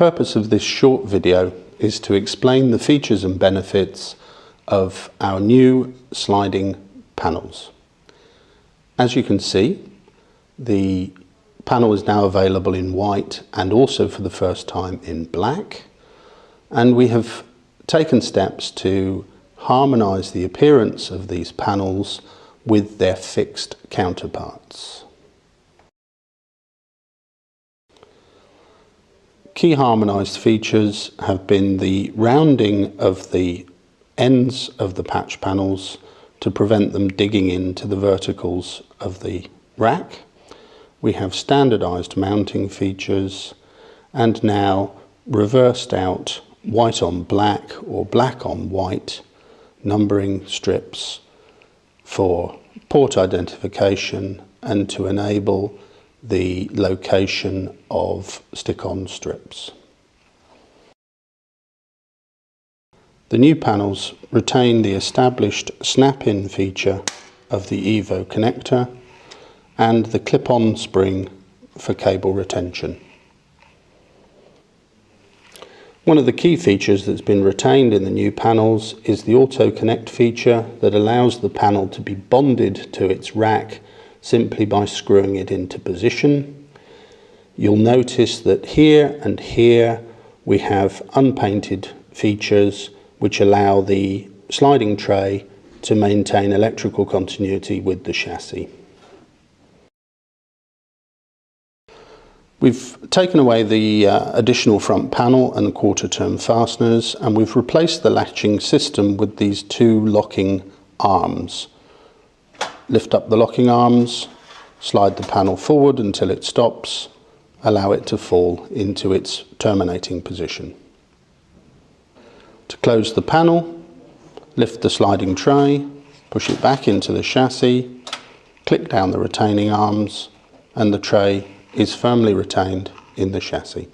purpose of this short video is to explain the features and benefits of our new sliding panels. As you can see, the panel is now available in white and also for the first time in black, and we have taken steps to harmonise the appearance of these panels with their fixed counterparts. Key harmonised features have been the rounding of the ends of the patch panels to prevent them digging into the verticals of the rack. We have standardised mounting features and now reversed out white on black or black on white numbering strips for port identification and to enable the location of stick-on strips. The new panels retain the established snap-in feature of the Evo connector and the clip-on spring for cable retention. One of the key features that's been retained in the new panels is the Auto Connect feature that allows the panel to be bonded to its rack simply by screwing it into position. You'll notice that here and here we have unpainted features which allow the sliding tray to maintain electrical continuity with the chassis. We've taken away the additional front panel and the quarter turn fasteners, and we've replaced the latching system with these two locking arms. Lift up the locking arms, slide the panel forward until it stops, allow it to fall into its terminating position. To close the panel, lift the sliding tray, push it back into the chassis, click down the retaining arms, and the tray is firmly retained in the chassis.